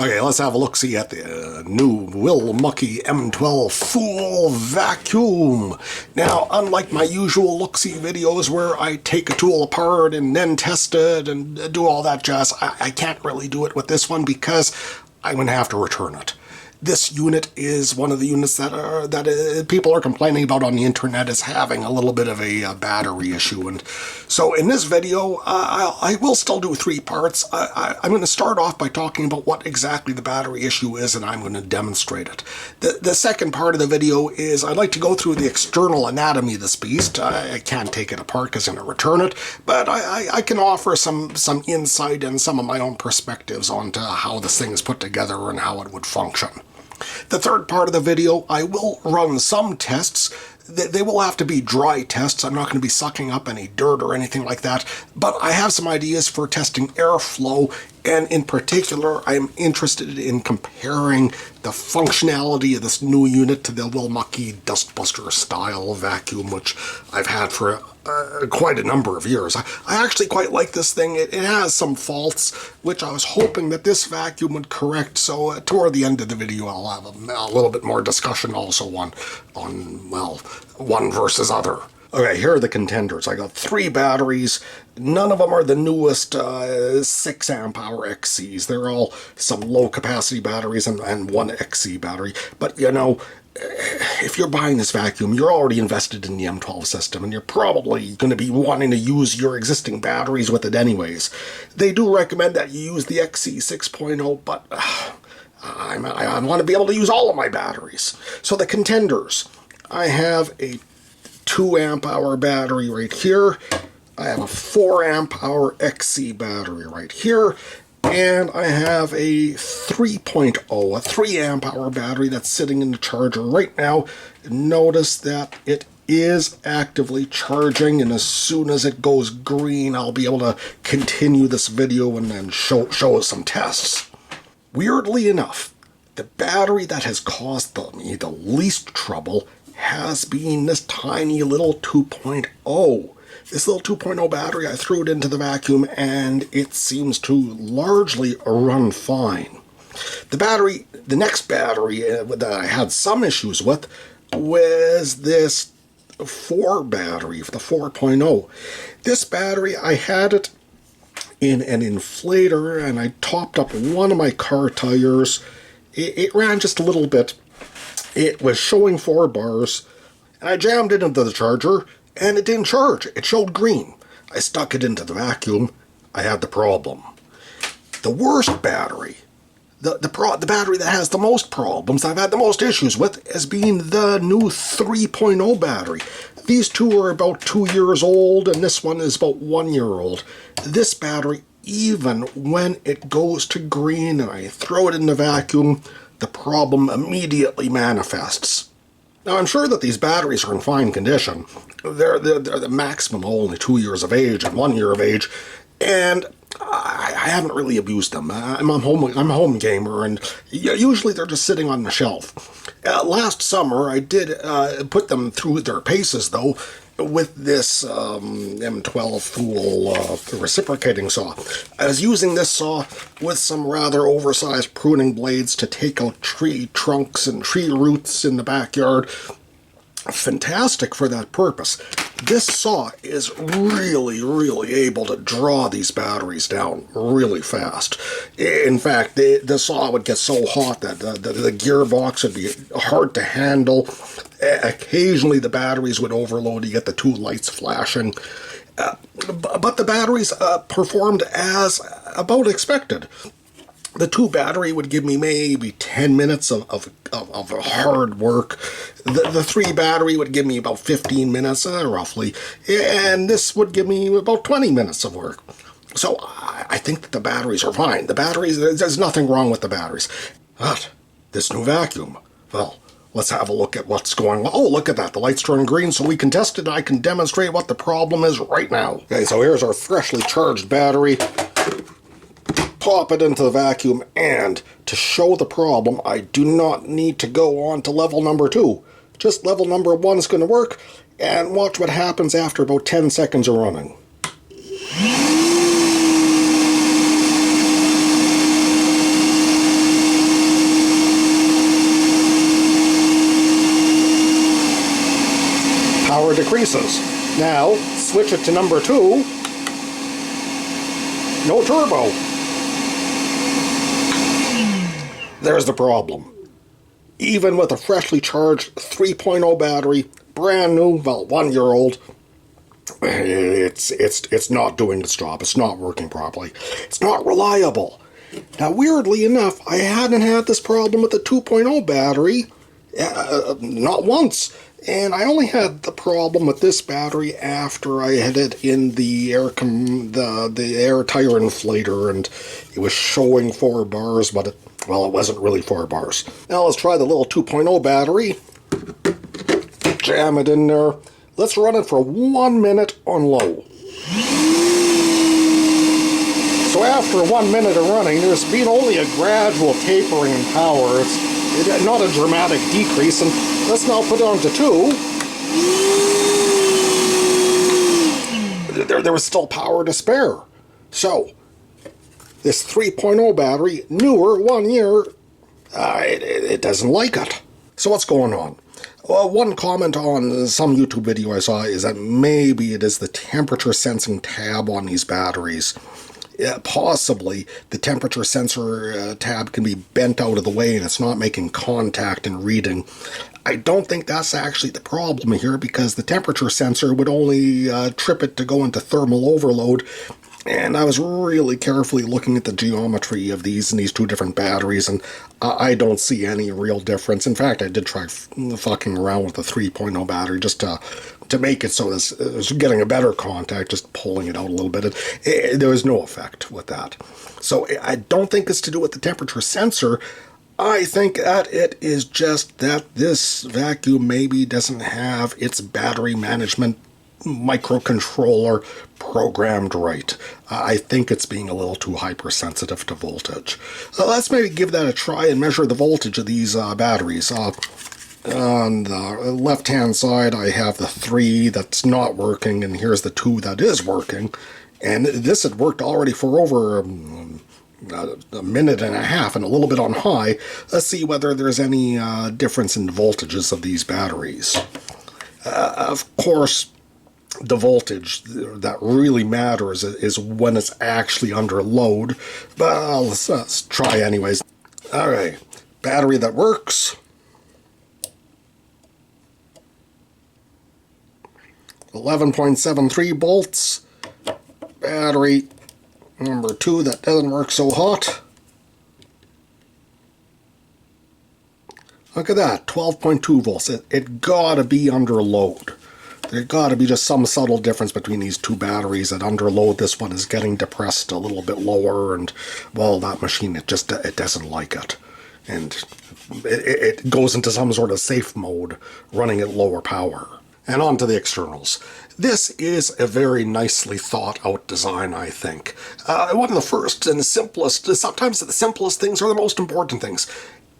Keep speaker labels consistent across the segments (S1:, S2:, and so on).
S1: Okay, let's have a look-see at the new Milwaukee M12 full vacuum. Now, unlike my usual look-see videos where I take a tool apart and then test it and do all that jazz, I can't really do it with this one because I'm going to have to return it. This unit is one of the units that people are complaining about on the internet as having a little bit of a battery issue. And so in this video, I will still do 3 parts. I'm going to start off by talking about what exactly the battery issue is, and I'm going to demonstrate it. The second part of the video is I'd like to go through the external anatomy of this beast. I can't take it apart because I'm going to return it, but I can offer some insight and some of my own perspectives onto how this thing is put together and how it would function. The third part of the video, I will run some tests. They will have to be dry tests. I'm not going to be sucking up any dirt or anything like that, but I have some ideas for testing airflow, and in particular, I'm interested in comparing the functionality of this new unit to the Milwaukee Dustbuster style vacuum, which I've had for quite a number of years. I actually quite like this thing. It has some faults, which I was hoping that this vacuum would correct, so toward the end of the video I'll have a little bit more discussion also on well, one versus other. Okay, here are the contenders. I got 3 batteries. None of them are the newest 6 amp hour XCs. They're all some low capacity batteries and one XC battery. But you know, if you're buying this vacuum, you're already invested in the M12 system, and you're probably going to be wanting to use your existing batteries with it anyways. They do recommend that you use the XC 6.0, but I want to be able to use all of my batteries. So the contenders, I have a 2 amp hour battery right here. I have a 4 amp hour XC battery right here. And I have a 3.0, a 3 amp hour battery that's sitting in the charger right now. Notice that it is actively charging, and as soon as it goes green, I'll be able to continue this video and then show some tests. Weirdly enough, the battery that has caused me the least trouble has been this tiny little 2.0. This little 2.0 battery, I threw it into the vacuum and it seems to largely run fine. The next battery that I had some issues with was this 4 battery, the 4.0. This battery, I had it in an inflator and I topped up one of my car tires. It ran just a little bit. It was showing 4 bars, and I jammed it into the charger, and it didn't charge. It showed green. I stuck it into the vacuum. I had the problem. The worst battery, the battery that has the most problems, I've had the most issues with, as being the new 3.0 battery. These two are about 2 years old, and this one is about 1 year old. This battery, even when it goes to green and I throw it in the vacuum, the problem immediately manifests. Now, I'm sure that these batteries are in fine condition. They're the maximum only 2 years of age and 1 year of age, and I haven't really abused them. I'm a home gamer, and usually they're just sitting on the shelf. Last summer, I did put them through their paces, though, with this M12 Fool reciprocating saw. I was using this saw with some rather oversized pruning blades to take out tree trunks and tree roots in the backyard. Fantastic for that purpose. This saw is really able to draw these batteries down really fast. In fact, the saw would get so hot that the gearbox would be hard to handle. Occasionally the batteries would overload. You get the 2 lights flashing. But the batteries performed as about expected. The 2 battery would give me maybe 10 minutes of hard work. The 3 battery would give me about 15 minutes, roughly. And this would give me about 20 minutes of work. So I think that the batteries are fine. The batteries, there's nothing wrong with the batteries. But this new vacuum, well, let's have a look at what's going on. Oh, look at that. The light's turning green, so we can test it. I can demonstrate what the problem is right now. Okay, so here's our freshly charged battery. Pop it into the vacuum, and to show the problem, I do not need to go on to level number 2. Just level number 1 is going to work, and watch what happens after about 10 seconds of running. decreases. Now, switch it to number 2. No turbo. There's the problem. Even with a freshly charged 3.0 battery, brand new, well, 1-year-old, it's not doing its job. It's not working properly. It's not reliable. Now, weirdly enough, I hadn't had this problem with the 2.0 battery, not once. And I only had the problem with this battery after I had it in the air tire inflator, and it was showing 4 bars, but it wasn't really 4 bars. Now let's try the little 2.0 battery. Jam it in there. Let's run it for 1 minute on low. So after 1 minute of running, there's been only a gradual tapering in power. It's not a dramatic decrease, and let's now put it on to 2. There was still power to spare. So, this 3.0 battery, newer, 1 year, it doesn't like it. So what's going on? Well, one comment on some YouTube video I saw is that maybe it is the temperature sensing tab on these batteries. Possibly the temperature sensor tab can be bent out of the way and it's not making contact and reading. I don't think that's actually the problem here, because the temperature sensor would only trip it to go into thermal overload. And I was really carefully looking at the geometry of these and these 2 different batteries, and I don't see any real difference. In fact, I did try fucking around with the 3.0 battery just to make it so it was getting a better contact, just pulling it out a little bit. There was no effect with that. So I don't think it's to do with the temperature sensor. I think that it is just that this vacuum maybe doesn't have its battery management microcontroller programmed right. I think it's being a little too hypersensitive to voltage. Let's maybe give that a try and measure the voltage of these batteries. On the left-hand side, I have the 3 that's not working, and here's the 2 that is working. And this had worked already for over a minute and a half, and a little bit on high. Let's see whether there's any difference in the voltages of these batteries. Of course, the voltage that really matters is when it's actually under load. But let's try anyways. Alright, battery that works. 11.73 volts. Battery number 2 that doesn't work so hot. Look at that, 12.2 volts. It gotta be under load. There gotta be just some subtle difference between these 2 batteries. That under load, this one is getting depressed a little bit lower, and well, that machine, it doesn't like it. And it goes into some sort of safe mode, running at lower power. And on to the externals. This is a very nicely thought out design, I think. One of the first and simplest, sometimes the simplest things are the most important things.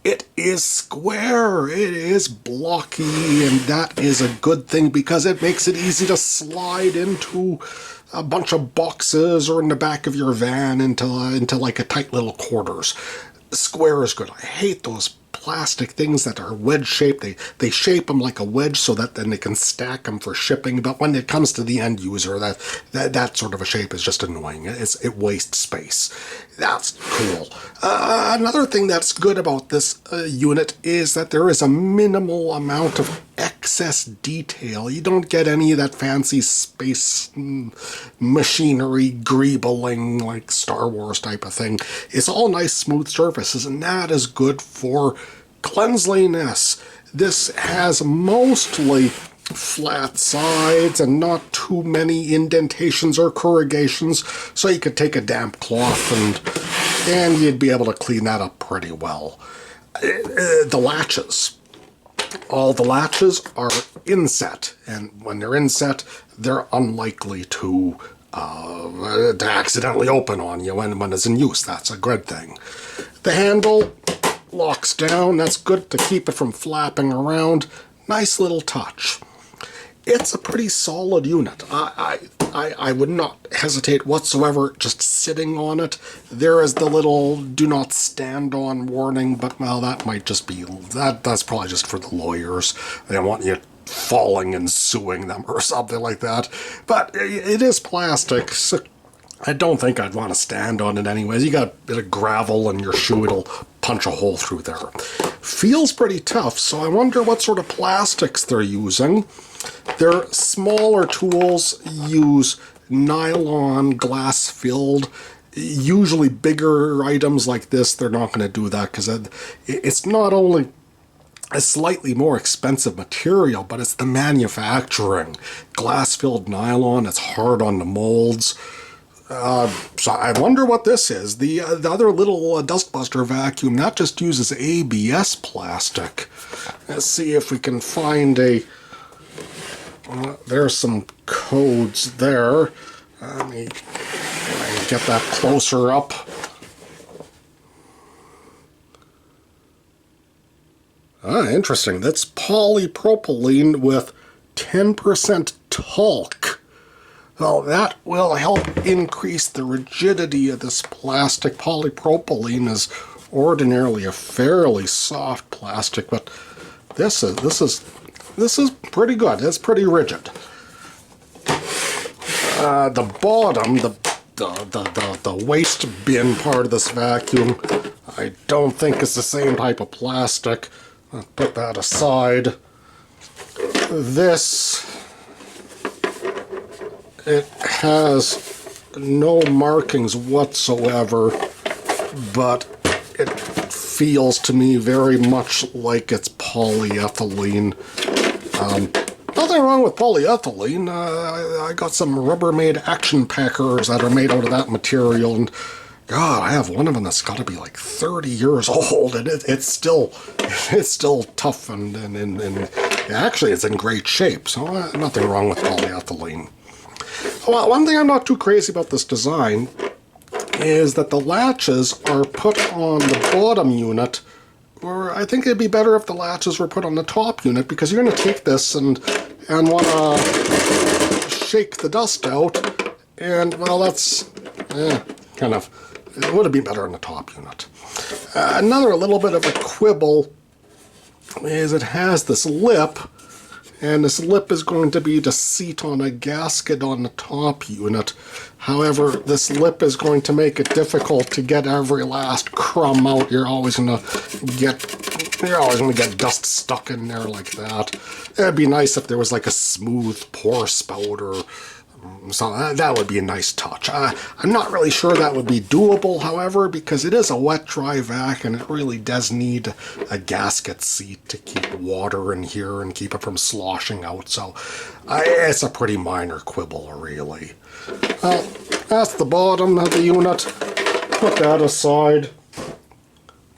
S1: It is square, it is blocky, and that is a good thing because it makes it easy to slide into a bunch of boxes or in the back of your van into like a tight little quarters. Square is good. I hate those plastic things that are wedge shaped. They shape them like a wedge so that then they can stack them for shipping. But when it comes to the end user, that sort of a shape is just annoying. It wastes space. That's cool. Another thing that's good about this unit is that there is a minimal amount of excess detail. You don't get any of that fancy space machinery greebling like Star Wars type of thing. It's all nice smooth surfaces, and that is good for cleanliness. This has mostly flat sides and not too many indentations or corrugations, so you could take a damp cloth and you'd be able to clean that up pretty well. The latches. All the latches are inset, and when they're inset, they're unlikely to accidentally open on you when it's in use. That's a good thing. The handle locks down. That's good to keep it from flapping around. Nice little touch. It's a pretty solid unit. I would not hesitate whatsoever just sitting on it. There is the little do not stand on warning, but well, that might just be, that's probably just for the lawyers. They want you falling and suing them or something like that. But it is plastic, so I don't think I'd want to stand on it anyways. You got a bit of gravel in your shoe, it'll punch a hole through there. Feels pretty tough, so I wonder what sort of plastics they're using. Their smaller tools use nylon, glass-filled. Usually bigger items like this, they're not going to do that because it's not only a slightly more expensive material, but it's the manufacturing. Glass-filled nylon, it's hard on the molds. So I wonder what this is. The other little dustbuster vacuum, that just uses ABS plastic. Let's see if we can find a... there's some codes there. Let me get that closer up. Interesting. That's polypropylene with 10% talc. Well, that will help increase the rigidity of this plastic. Polypropylene is ordinarily a fairly soft plastic, but this is pretty good. It's pretty rigid. The bottom, the waste bin part of this vacuum, I don't think it's the same type of plastic. I'll put that aside. This, it has no markings whatsoever, but it feels to me very much like it's polyethylene. Nothing wrong with polyethylene. I got some Rubbermaid action packers that are made out of that material, and God, I have one of them that's got to be like 30 years old, and it's still tough and actually it's in great shape. So nothing wrong with polyethylene. Well, one thing I'm not too crazy about this design is that the latches are put on the bottom unit, or I think it'd be better if the latches were put on the top unit, because you're going to take this and want to shake the dust out, and well, that's kind of, it would have been better on the top unit. Another little bit of a quibble is it has this lip, and this lip is going to be the seat on a gasket on the top unit. However, this lip is going to make it difficult to get every last crumb out. You're always going to get dust stuck in there like that. It'd be nice if there was like a smooth pour spout or so. That would be a nice touch. I'm not really sure that would be doable, however, because it is a wet-dry vac and it really does need a gasket seat to keep water in here and keep it from sloshing out. So it's a pretty minor quibble, really. Well, that's the bottom of the unit. Put that aside.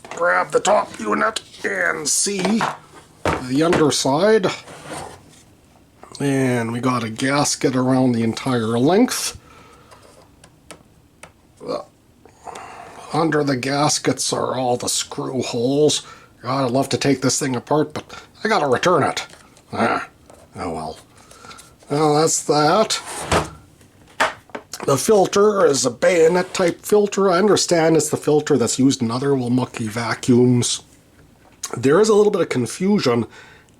S1: Grab the top unit and see the underside. And we got a gasket around the entire length. Under the gaskets are all the screw holes. God, I'd love to take this thing apart, but I gotta return it. Oh well. Well, that's that. The filter is a bayonet type filter. I understand it's the filter that's used in other Milwaukee vacuums. There is a little bit of confusion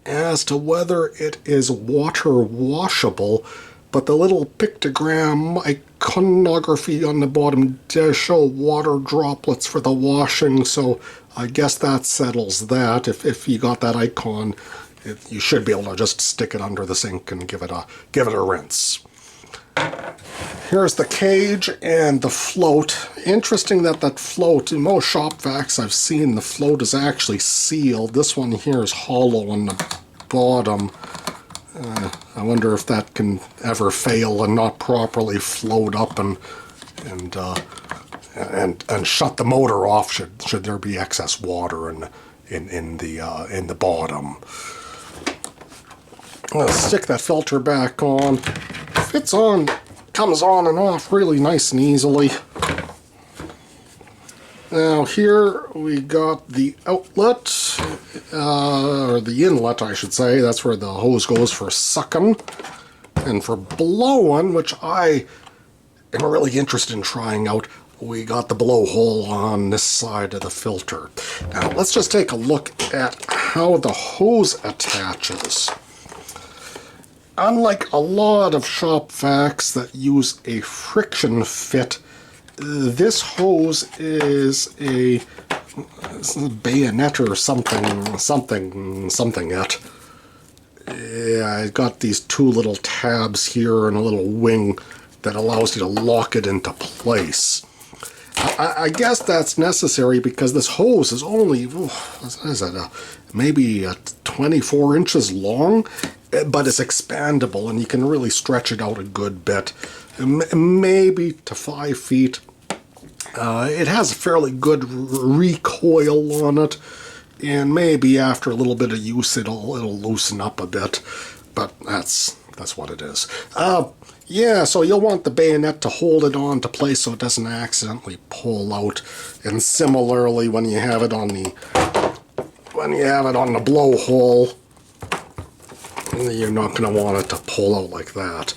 S1: as to whether it is water washable, but the little pictogram iconography on the bottom does show water droplets for the washing, so I guess that settles that. If you got that icon, you should be able to just stick it under the sink and give it a rinse. Here's the cage and the float. Interesting that float, in most shop vacs I've seen, the float is actually sealed. This one here is hollow on the bottom. I wonder if that can ever fail and not properly float up and shut the motor off should there be excess water in the bottom. I'll stick that filter back on. Fits on, comes on and off really nice and easily. Now here we got the outlet, or the inlet I should say. That's where the hose goes for sucking. And for blowing, which I am really interested in trying out, we got the blowhole on this side of the filter. Now let's just take a look at how the hose attaches. unlike a lot of shop vacs that use a friction fit, this hose is a bayonet or something it. Yeah, I got these two little tabs here and a little wing that allows you to lock it into place. I guess that's necessary because this hose is only, what is it, maybe 24 inches long, but it's expandable and you can really stretch it out a good bit, maybe to 5 feet. It has a fairly good recoil on it, and maybe after a little bit of use it'll loosen up a bit, but that's what it is. Yeah, so you'll want the bayonet to hold it on to place so it doesn't accidentally pull out. And similarly, when you have it on the blowhole, you're not going to want it to pull out like that.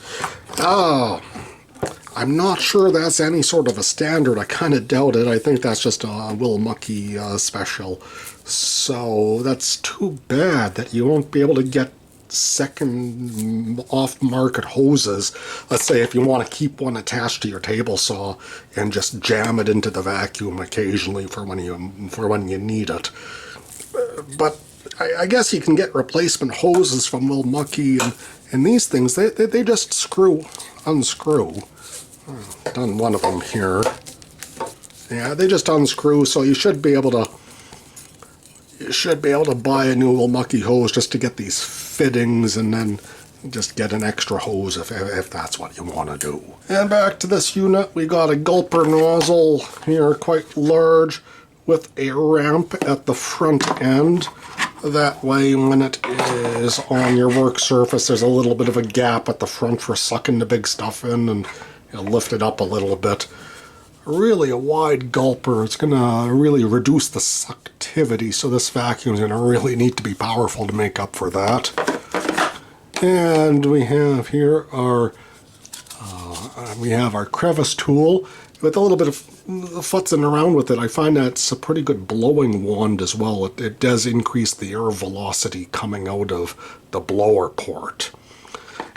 S1: I'm not sure that's any sort of a standard. I kind of doubt it. I think that's just a Milwaukee special. So that's too bad that you won't be able to get second off-market hoses. Let's say if you want to keep one attached to your table saw and just jam it into the vacuum occasionally for when you need it. But I guess you can get replacement hoses from Milwaukee, and these things they just unscrew. I've done one of them here. Yeah, they just unscrew, so you should be able to buy a new Milwaukee hose just to get these fittings, and then just get an extra hose if that's what you want to do. And back to this unit, we got a gulper nozzle here, quite large, with a ramp at the front end. That way, when it is on your work surface, there's a little bit of a gap at the front for sucking the big stuff in, and you'll lift it up a little bit. Really a wide gulper. It's going to really reduce the suctivity, so this vacuum is going to really need to be powerful to make up for that. And we have here our crevice tool with a little bit of futzing around with it. I find that it's a pretty good blowing wand as well. It does increase the air velocity coming out of the blower port.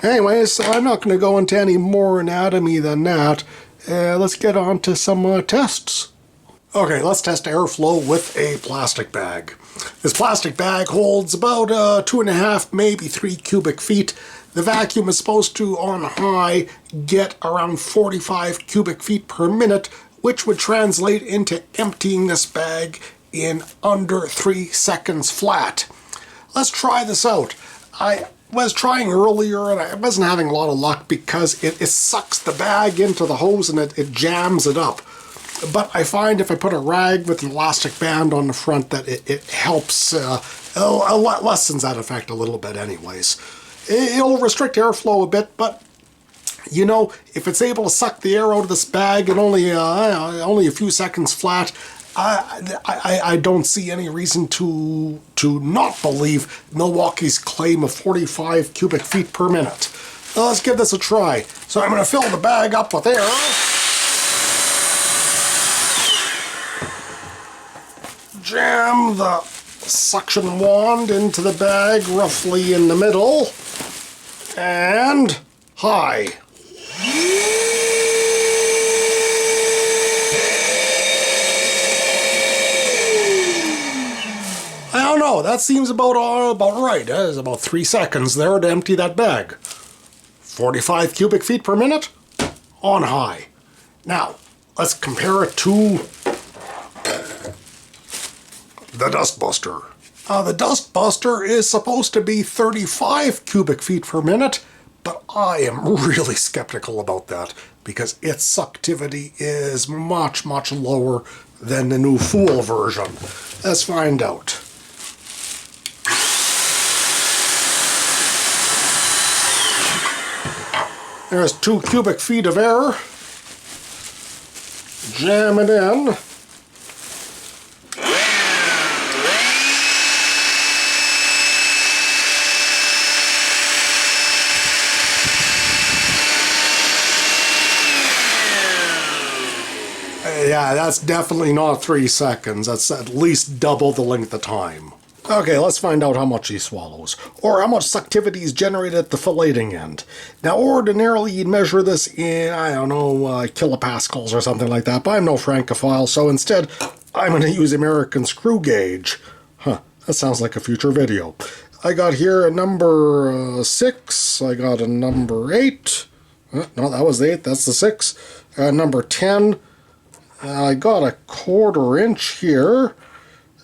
S1: Anyways, so I'm not going to go into any more anatomy than that. Let's get on to some tests. Okay, let's test airflow with a plastic bag. This plastic bag holds about 2.5, maybe 3 cubic feet. The vacuum is supposed to, on high, get around 45 cubic feet per minute, which would translate into emptying this bag in under 3 seconds flat. Let's try this out. I was trying earlier and I wasn't having a lot of luck because it sucks the bag into the hose and it jams it up. But I find if I put a rag with an elastic band on the front that it helps, lessens that effect a little bit anyways. It'll restrict airflow a bit, but you know, if it's able to suck the air out of this bag in only a few seconds flat, I don't see any reason to not believe Milwaukee's claim of 45 cubic feet per minute. Now let's give this a try. So I'm going to fill the bag up with air. Jam the suction wand into the bag roughly in the middle. And high. I don't know, that seems about right. There's about 3 seconds there to empty that bag. 45 cubic feet per minute on high. Now, let's compare it to the Dustbuster. The Dustbuster is supposed to be 35 cubic feet per minute, but I am really skeptical about that because its suctivity is much, much lower than the new Fool version. Let's find out. There's 2 cubic feet of air. Jam it in. Yeah, that's definitely not 3 seconds. That's at least double the length of time. Okay, let's find out how much he swallows, or how much suctivity is generated at the filleting end. Now, ordinarily, you'd measure this in, I don't know, kilopascals or something like that, but I'm no francophile, so instead, I'm going to use American screw gauge. Huh, that sounds like a future video. I got here a number 6, I got a number 8, no, that was the 8, that's the 6, number 10, I got a 1/4 inch here,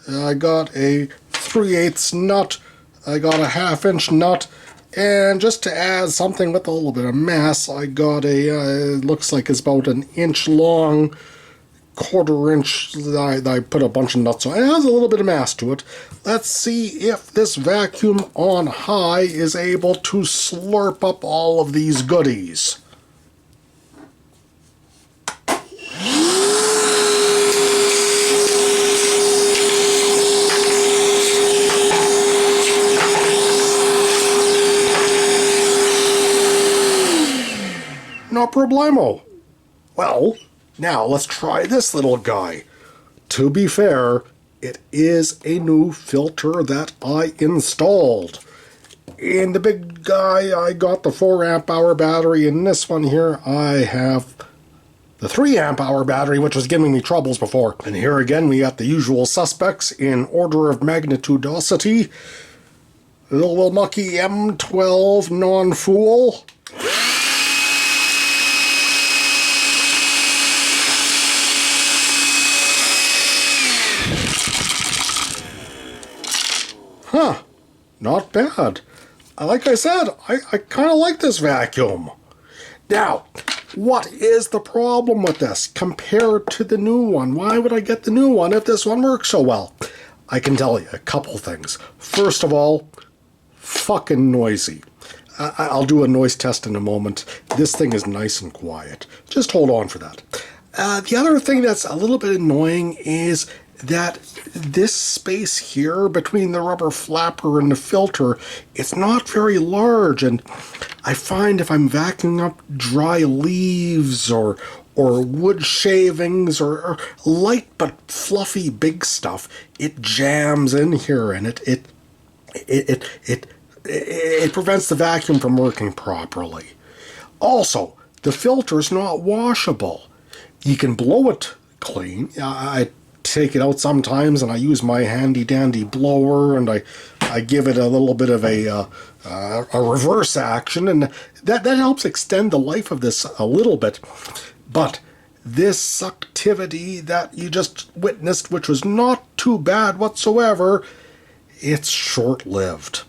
S1: I got a 3/8 nut, I got a 1/2 inch nut, and just to add something with a little bit of mass, I got a, it looks like it's about an inch long, 1/4 inch, I put a bunch of nuts on. It has a little bit of mass to it. Let's see if this vacuum on high is able to slurp up all of these goodies. No problemo. Well, now let's try this little guy. To be fair, it is a new filter that I installed. In the big guy, I got the 4 amp hour battery. In this one here, I have the 3 amp hour battery, which was giving me troubles before. And here again, we got the usual suspects in order of magnitudosity. Little Milwaukee M12 non-fool. Huh, not bad. Like I said, I kind of like this vacuum. Now, what is the problem with this compared to the new one? Why would I get the new one if this one works so well? I can tell you a couple things. First of all, fucking noisy. I'll do a noise test in a moment. This thing is nice and quiet. Just hold on for that. The other thing that's a little bit annoying is that this space here between the rubber flapper and the filter, it's not very large, and I find if I'm vacuuming up dry leaves or wood shavings or light but fluffy big stuff, it jams in here and it prevents the vacuum from working properly. Also, the filter's not washable. You can blow it clean. I take it out sometimes and I use my handy dandy blower and I give it a little bit of a reverse action, and that helps extend the life of this a little bit. But this suctivity that you just witnessed, which was not too bad whatsoever, it's short-lived.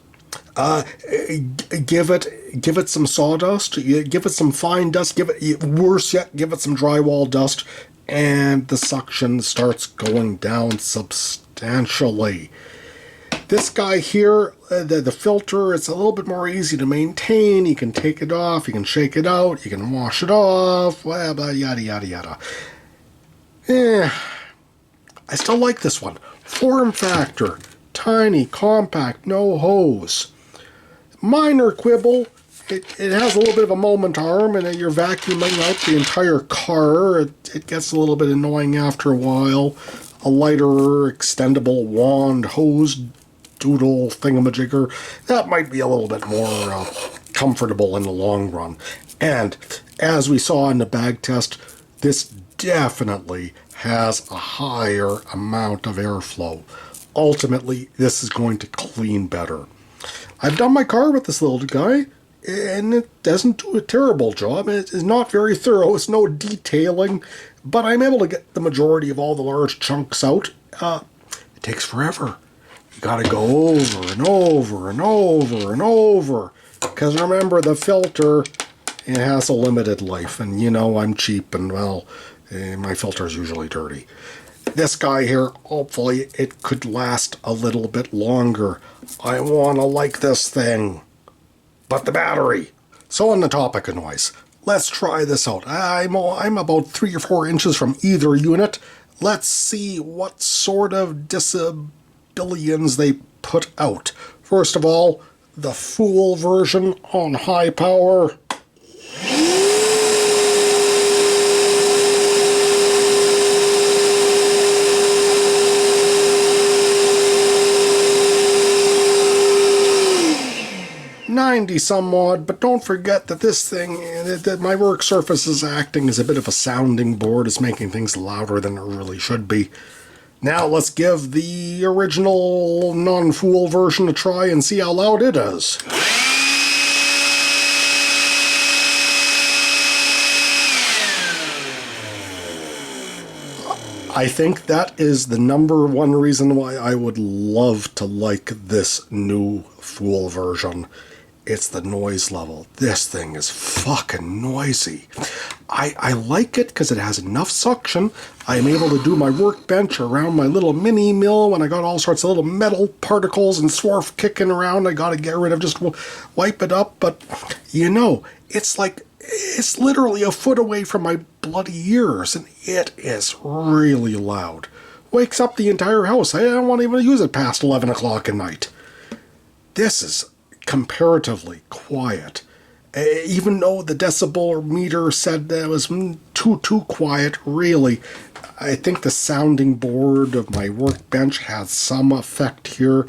S1: Give it some sawdust, give it some fine dust, worse yet, give it some drywall dust, and the suction starts going down substantially. This guy here, the filter, it's a little bit more easy to maintain. You can take it off, you can shake it out, you can wash it off, blah, blah, yada, yada, yada. I still like this one. Form factor, tiny, compact, no hose. Minor quibble, it has a little bit of a moment arm, and you're vacuuming out the entire car. It gets a little bit annoying after a while. A lighter, extendable wand hose doodle thingamajigger, that might be a little bit more comfortable in the long run. And as we saw in the bag test, this definitely has a higher amount of airflow. Ultimately, this is going to clean better. I've done my car with this little guy, and it doesn't do a terrible job. It is not very thorough. It's no detailing, but I'm able to get the majority of all the large chunks out. It takes forever. You gotta go over and over and over and over. Because remember, the filter, it has a limited life. And you know, I'm cheap and, well, my filter's usually dirty. This guy here, hopefully it could last a little bit longer. I want to like this thing. But the battery. So on the topic of noise, let's try this out. I'm about 3 or 4 inches from either unit. Let's see what sort of decibellions they put out. First of all, the Fool version on high power. 90 some odd, but don't forget that this thing, that my work surface is acting as a bit of a sounding board, is making things louder than it really should be. Now let's give the original non-fool version a try and see how loud it is. I think that is the number one reason why I would love to like this new Fool version. It's the noise level. This thing is fucking noisy. I like it because it has enough suction. I am able to do my workbench around my little mini mill when I got all sorts of little metal particles and swarf kicking around. I got to get rid of, just wipe it up. But, you know, it's literally a foot away from my bloody ears, and it is really loud. Wakes up the entire house. I don't want to even use it past 11 o'clock at night. This is comparatively quiet. Even though the decibel meter said that it was too quiet, really, I think the sounding board of my workbench has some effect here.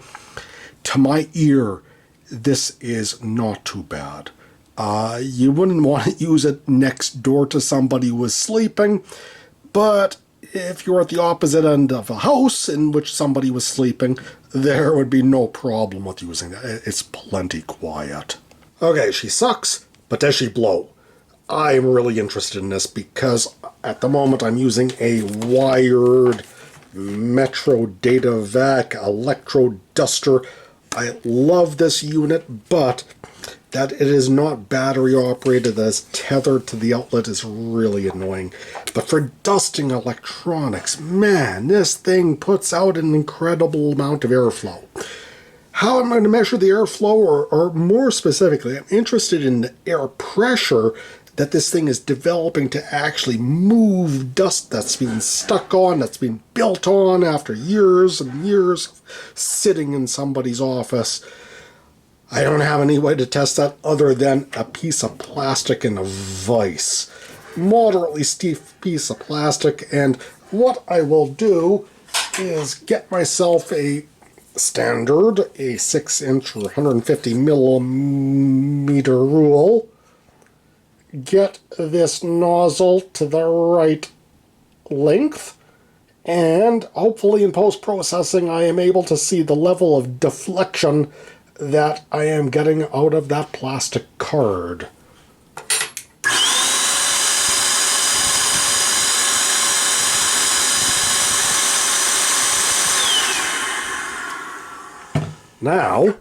S1: To my ear, this is not too bad. You wouldn't want to use it next door to somebody who is sleeping, but if you're at the opposite end of a house in which somebody was sleeping, there would be no problem with using it. It's plenty quiet. Okay, she sucks, but does she blow? I'm really interested in this because at the moment I'm using a wired Metro Data Vac Electro Duster. I love this unit, but that it is not battery operated, that is tethered to the outlet, is really annoying. But for dusting electronics, man, this thing puts out an incredible amount of airflow. How am I going to measure the airflow, or more specifically, I'm interested in the air pressure that this thing is developing to actually move dust that's been stuck on, that's been built on after years and years of sitting in somebody's office. I don't have any way to test that other than a piece of plastic and a vise. Moderately stiff piece of plastic, and what I will do is get myself a standard, a 6-inch or 150 millimeter rule, get this nozzle to the right length, and hopefully in post-processing I am able to see the level of deflection that I am getting out of that plastic card. Now,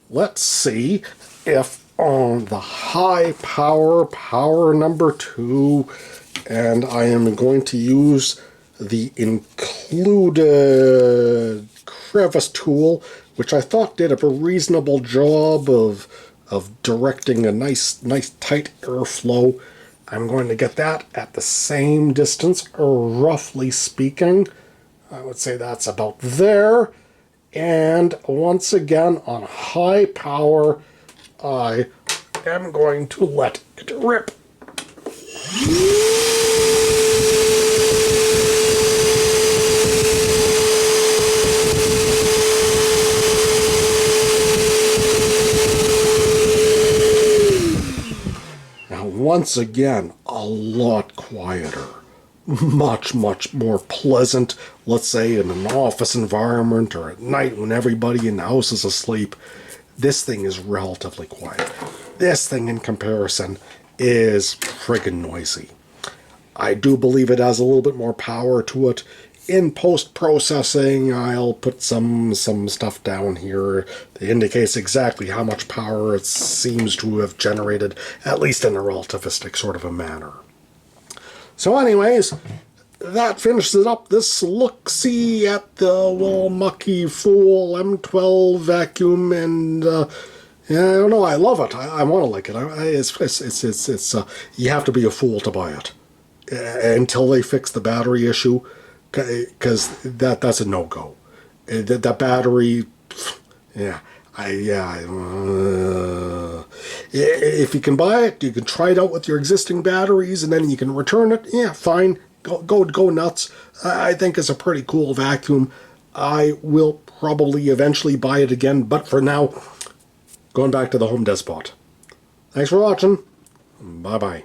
S1: let's see if on the high power number 2, and I am going to use the included crevice tool, which I thought did a reasonable job of directing a nice tight airflow. I'm going to get that at the same distance, roughly speaking. I would say that's about there. And once again, on high power, I am going to let it rip. Now, once again, a lot quieter. Much more pleasant, let's say in an office environment or at night when everybody in the house is asleep. This thing is relatively quiet. This thing in comparison is friggin' noisy. I do believe it has a little bit more power to it. In post-processing, I'll put some stuff down here that indicates exactly how much power it seems to have generated, at least in a relativistic sort of a manner. So anyways, that finishes up this look-see at the Milwaukee Fool M12 vacuum, and yeah, I don't know, I love it. I want to like it. It's you have to be a fool to buy it until they fix the battery issue, because that's a no-go. That battery, yeah. If you can buy it, you can try it out with your existing batteries, and then you can return it. Yeah, fine. Go nuts. I think it's a pretty cool vacuum. I will probably eventually buy it again, but for now, going back to the Home Despot. Thanks for watching. Bye-bye.